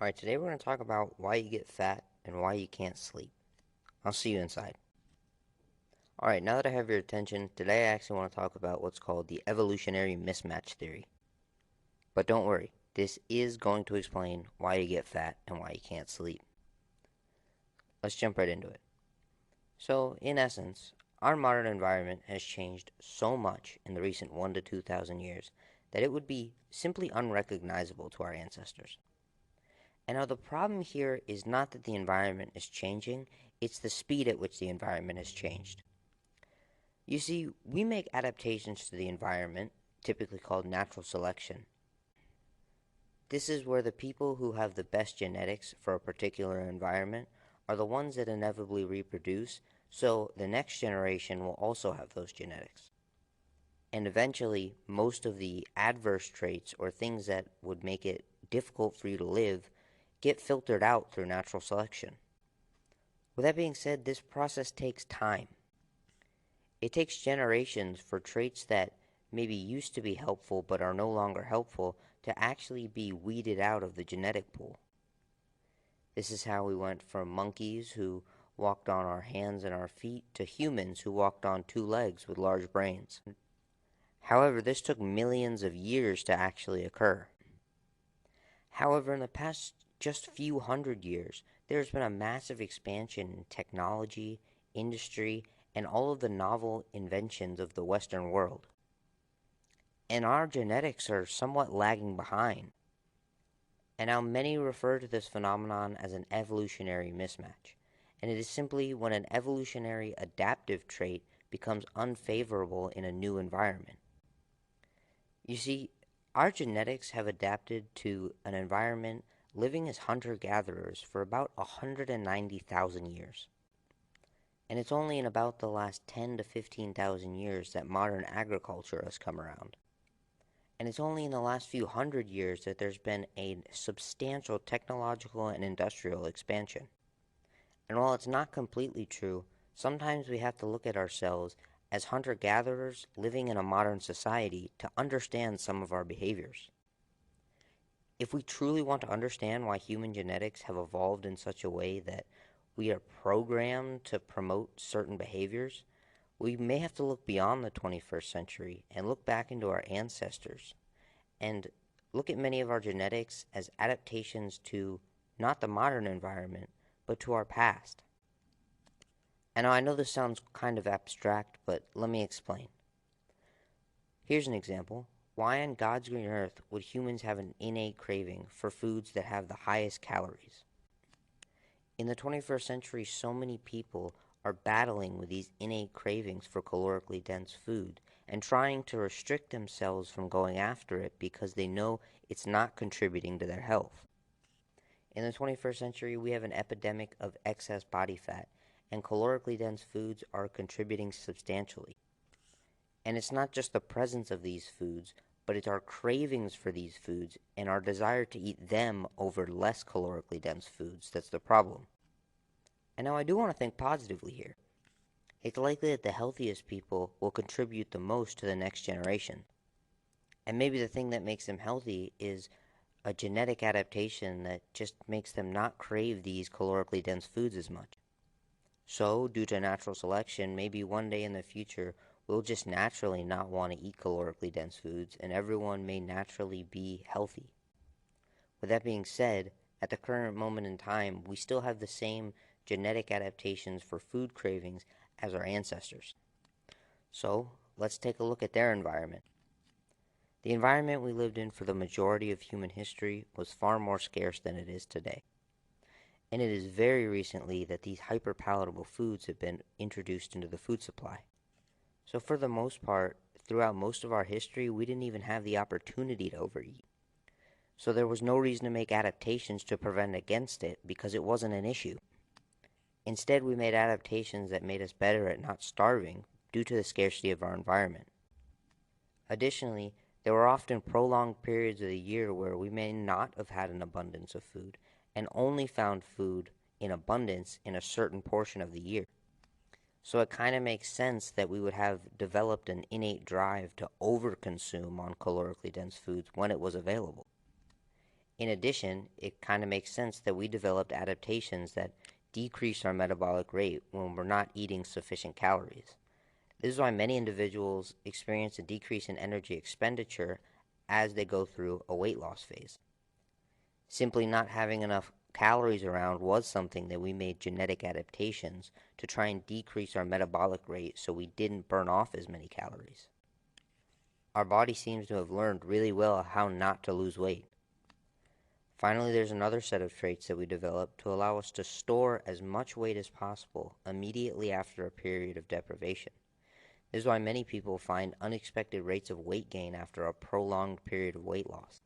Alright, today we're going to talk about why you get fat and why you can't sleep. I'll see you inside. Alright, now that I have your attention, today I actually want to talk about what's called the evolutionary mismatch theory. But don't worry, this is going to explain why you get fat and why you can't sleep. Let's jump right into it. So, in essence, our modern environment has changed so much in the recent 1 to 2,000 years that it would be simply unrecognizable to our ancestors. And now the problem here is not that the environment is changing, it's the speed at which the environment has changed. You see, we make adaptations to the environment, typically called natural selection. This is where the people who have the best genetics for a particular environment are the ones that inevitably reproduce, so the next generation will also have those genetics. And eventually, most of the adverse traits or things that would make it difficult for you to live get filtered out through natural selection. With that being said, this process takes time. It takes generations for traits that maybe used to be helpful but are no longer helpful to actually be weeded out of the genetic pool. This is how we went from monkeys who walked on our hands and our feet to humans who walked on two legs with large brains. However, this took millions of years to actually occur. However, in the past just few hundred years, there's been a massive expansion in technology, industry, and all of the novel inventions of the Western world. And our genetics are somewhat lagging behind. And now many refer to this phenomenon as an evolutionary mismatch. And it is simply when an evolutionary adaptive trait becomes unfavorable in a new environment. You see, our genetics have adapted to an environment living as hunter-gatherers for about 190,000 years. And it's only in about the last 10 to 15,000 years that modern agriculture has come around. And it's only in the last few hundred years that there's been a substantial technological and industrial expansion. And while it's not completely true, sometimes we have to look at ourselves as hunter-gatherers living in a modern society to understand some of our behaviors. If we truly want to understand why human genetics have evolved in such a way that we are programmed to promote certain behaviors, we may have to look beyond the 21st century and look back into our ancestors and look at many of our genetics as adaptations to not the modern environment, but to our past. And I know this sounds kind of abstract, but let me explain. Here's an example. Why on God's green earth would humans have an innate craving for foods that have the highest calories? In the 21st century, so many people are battling with these innate cravings for calorically dense food and trying to restrict themselves from going after it because they know it's not contributing to their health. In the 21st century, we have an epidemic of excess body fat, and calorically dense foods are contributing substantially. And it's not just the presence of these foods, but it's our cravings for these foods and our desire to eat them over less calorically dense foods that's the problem. And now I do want to think positively here. It's likely that the healthiest people will contribute the most to the next generation. And maybe the thing that makes them healthy is a genetic adaptation that just makes them not crave these calorically dense foods as much. So, due to natural selection, maybe one day in the future, we'll just naturally not want to eat calorically dense foods, and everyone may naturally be healthy. With that being said, at the current moment in time, we still have the same genetic adaptations for food cravings as our ancestors. So, let's take a look at their environment. The environment we lived in for the majority of human history was far more scarce than it is today. And it is very recently that these hyper-palatable foods have been introduced into the food supply. So for the most part, throughout most of our history, we didn't even have the opportunity to overeat. So there was no reason to make adaptations to prevent against it because it wasn't an issue. Instead, we made adaptations that made us better at not starving due to the scarcity of our environment. Additionally, there were often prolonged periods of the year where we may not have had an abundance of food and only found food in abundance in a certain portion of the year. So it kind of makes sense that we would have developed an innate drive to overconsume on calorically dense foods when it was available. In addition, it kind of makes sense that we developed adaptations that decrease our metabolic rate when we're not eating sufficient calories. This is why many individuals experience a decrease in energy expenditure as they go through a weight loss phase. Simply not having enough calories around was something that we made genetic adaptations to try and decrease our metabolic rate so we didn't burn off as many calories. Our body seems to have learned really well how not to lose weight. Finally, there's another set of traits that we developed to allow us to store as much weight as possible immediately after a period of deprivation. This is why many people find unexpected rates of weight gain after a prolonged period of weight loss.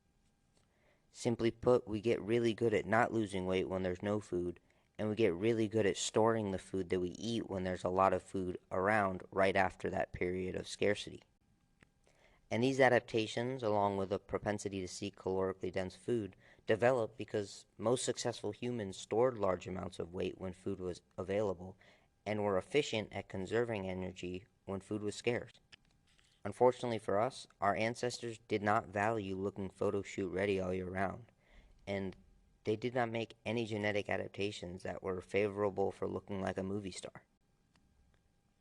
Simply put, we get really good at not losing weight when there's no food, and we get really good at storing the food that we eat when there's a lot of food around right after that period of scarcity. And these adaptations, along with a propensity to seek calorically dense food, developed because most successful humans stored large amounts of weight when food was available and were efficient at conserving energy when food was scarce. Unfortunately for us, our ancestors did not value looking photo shoot ready all year round, and they did not make any genetic adaptations that were favorable for looking like a movie star.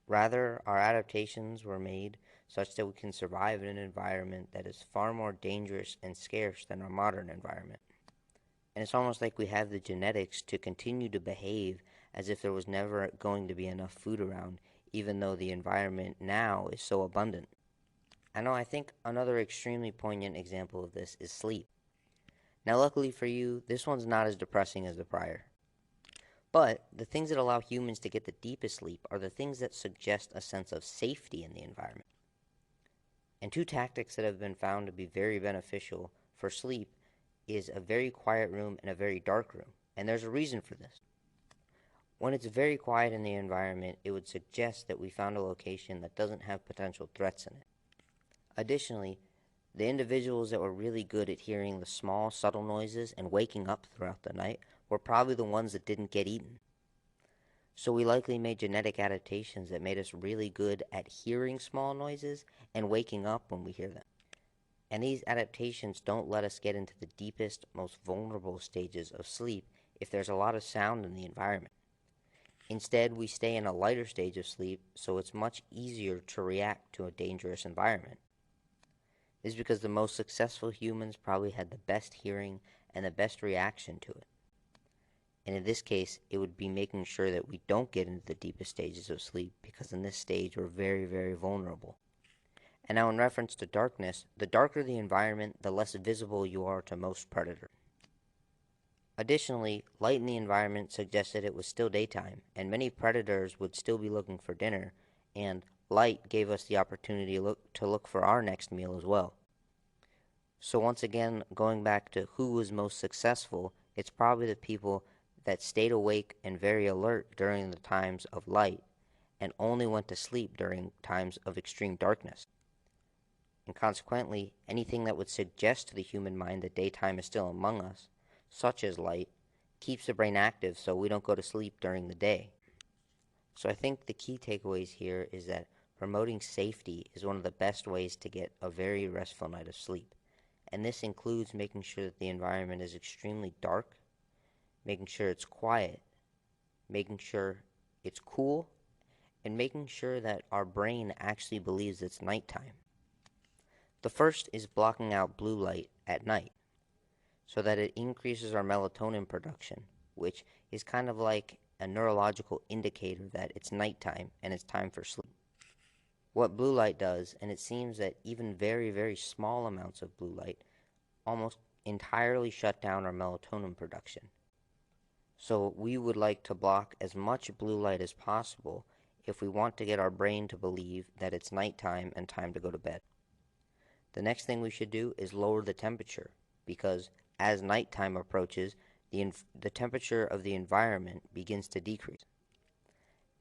Rather, our adaptations were made such that we can survive in an environment that is far more dangerous and scarce than our modern environment. And it's almost like we have the genetics to continue to behave as if there was never going to be enough food around, even though the environment now is so abundant. I think another extremely poignant example of this is sleep. Now, luckily for you, this one's not as depressing as the prior. But the things that allow humans to get the deepest sleep are the things that suggest a sense of safety in the environment. And two tactics that have been found to be very beneficial for sleep is a very quiet room and a very dark room. And there's a reason for this. When it's very quiet in the environment, it would suggest that we found a location that doesn't have potential threats in it. Additionally, the individuals that were really good at hearing the small, subtle noises and waking up throughout the night were probably the ones that didn't get eaten. So we likely made genetic adaptations that made us really good at hearing small noises and waking up when we hear them. And these adaptations don't let us get into the deepest, most vulnerable stages of sleep if there's a lot of sound in the environment. Instead, we stay in a lighter stage of sleep, so it's much easier to react to a dangerous environment. This is because the most successful humans probably had the best hearing and the best reaction to it. And in this case, it would be making sure that we don't get into the deepest stages of sleep, because in this stage we're very, very vulnerable. And now in reference to darkness, the darker the environment, the less visible you are to most predators. Additionally, light in the environment suggested it was still daytime, and many predators would still be looking for dinner, and light gave us the opportunity to look for our next meal as well. So once again, going back to who was most successful, it's probably the people that stayed awake and very alert during the times of light, and only went to sleep during times of extreme darkness. And consequently, anything that would suggest to the human mind that daytime is still among us, such as light, keeps the brain active so we don't go to sleep during the day. So I think the key takeaways here is that promoting safety is one of the best ways to get a very restful night of sleep. And this includes making sure that the environment is extremely dark, making sure it's quiet, making sure it's cool, and making sure that our brain actually believes it's nighttime. The first is blocking out blue light at night so that it increases our melatonin production, which is kind of like a neurological indicator that it's nighttime and it's time for sleep. What blue light does, and it seems that even very, very small amounts of blue light almost entirely shut down our melatonin production. So we would like to block as much blue light as possible if we want to get our brain to believe that it's nighttime and time to go to bed. The next thing we should do is lower the temperature, because as nighttime approaches, the temperature of the environment begins to decrease.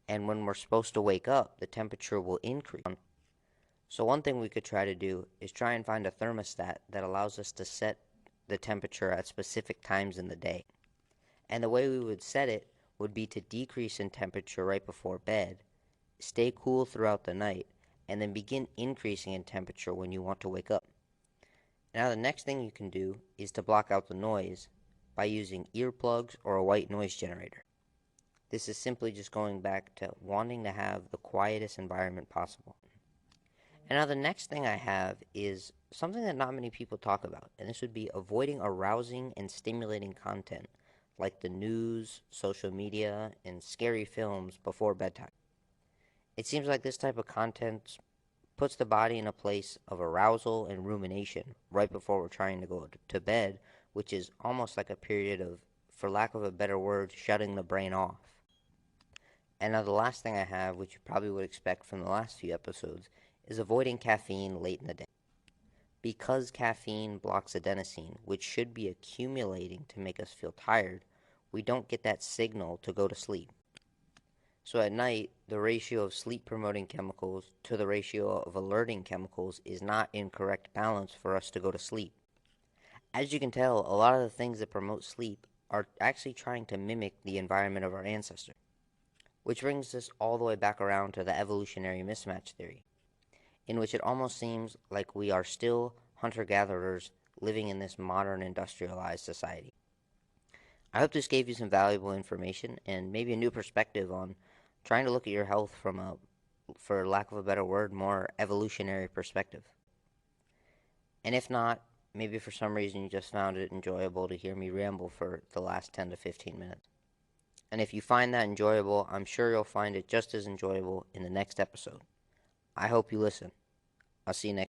And when we're supposed to wake up, the temperature will increase. So one thing we could try to do is try and find a thermostat that allows us to set the temperature at specific times in the day. And the way we would set it would be to decrease in temperature right before bed, stay cool throughout the night, and then begin increasing in temperature when you want to wake up. Now the next thing you can do is to block out the noise by using earplugs or a white noise generator. This is simply just going back to wanting to have the quietest environment possible. And now the next thing I have is something that not many people talk about, and this would be avoiding arousing and stimulating content like the news, social media, and scary films before bedtime. It seems like this type of content puts the body in a place of arousal and rumination right before we're trying to go to bed, which is almost like a period of, for lack of a better word, shutting the brain off. And now the last thing I have, which you probably would expect from the last few episodes, is avoiding caffeine late in the day. Because caffeine blocks adenosine, which should be accumulating to make us feel tired, we don't get that signal to go to sleep. So at night, the ratio of sleep-promoting chemicals to the ratio of alerting chemicals is not in correct balance for us to go to sleep. As you can tell, a lot of the things that promote sleep are actually trying to mimic the environment of our ancestors. Which brings us all the way back around to the evolutionary mismatch theory, in which it almost seems like we are still hunter-gatherers living in this modern industrialized society. I hope this gave you some valuable information and maybe a new perspective on trying to look at your health from a, for lack of a better word, more evolutionary perspective. And if not, maybe for some reason you just found it enjoyable to hear me ramble for the last 10 to 15 minutes. And if you find that enjoyable, I'm sure you'll find it just as enjoyable in the next episode. I hope you listen. I'll see you next